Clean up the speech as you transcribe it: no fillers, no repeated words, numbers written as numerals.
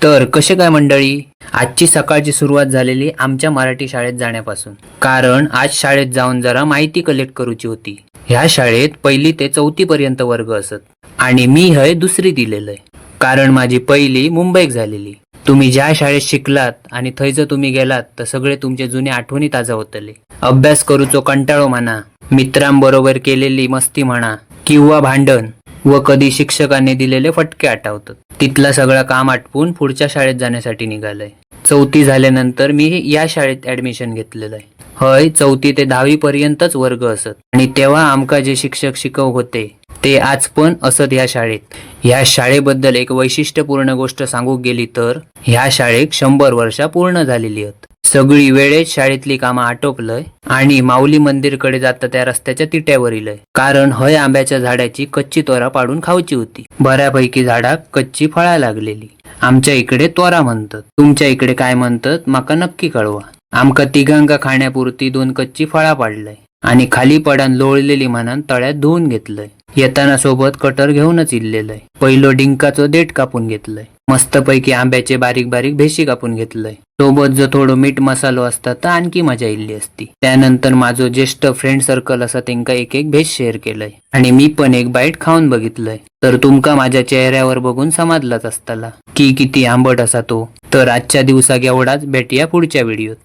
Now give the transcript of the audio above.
तर कसे काय मंडळी, आजची सकाळची सुरुवात झालेली आमच्या मराठी शाळेत जाण्यापासून. कारण आज शाळेत जाऊन जरा माहिती कलेक्ट करूची होती. ह्या शाळेत 1ली ते 4थी पर्यंत वर्ग असत आणि मी हय दुसरी दिलेलंय. कारण माझी पहिली मुंबईत झालेली. तुम्ही ज्या शाळेत शिकलात आणि थंय तुम्ही गेलात तर सगळे तुमचे जुने आठवणी ताजा होतले. अभ्यास करूचो कंटाळो म्हणा, मित्रांबरोबर केलेली मस्ती म्हणा किंवा भांडण व कधी शिक्षकांनी दिलेले फटके आठवतात. तिथलं सगळं काम आटपून पुढच्या शाळेत जाण्यासाठी निघालय. 4थी झाल्यानंतर मी या शाळेत ऍडमिशन घेतलेलं आहे. हय 4थी ते 10वी पर्यंतच वर्ग असत आणि तेव्हा आमका जे शिक्षक शिकव होते ते आज पण असत ह्या शाळेत. ह्या शाळेबद्दल एक वैशिष्ट्यपूर्ण गोष्ट सांगू गेली तर ह्या शाळेत 100 वर्षा पूर्ण झालेली आहेत. सगळी वेळेत शाळेतली कामं आटोपलंय आणि माऊली मंदिरकडे जाता त्या रस्त्याच्या तिट्यावरील आहे. कारण हय आंब्याच्या झाडाची कच्ची तोरा पाडून खाऊची होती. बऱ्यापैकी झाडाक कच्ची फळा लागलेली. आमच्या इकडे तोरा म्हणतात, तुमच्या इकडे काय म्हणतात माका नक्की कळवा. आमका तिघांका खाण्यापुरती 2 कच्ची फळा पाडलंय आणि खाली पडान लोळलेली म्हणान तळ्यात धुवून घेतलंय. येताना सोबत कटर घेऊनच इल्लेलंय. पहिलो डिंकाचं देठ कापून घेतलंय. मस्तपैकी आंब्याचे बारीक बारीक भेशी कापून घेतलंय. सोबत जर थोडं मीठ मसालो असता तर आणखी मजा इल्ली असती. त्यानंतर माझं ज्येष्ठ फ्रेंड सर्कल असा त्यांका एक भेस शेअर केलंय आणि मी पण एक बाईट खाऊन बघितलंय. तर तुमका माझ्या चेहऱ्यावर बघून समजलाच असताला की किती आंबट असा तो. तर आजच्या दिवसाक एवढाच. भेटूया पुढच्या व्हिडिओत.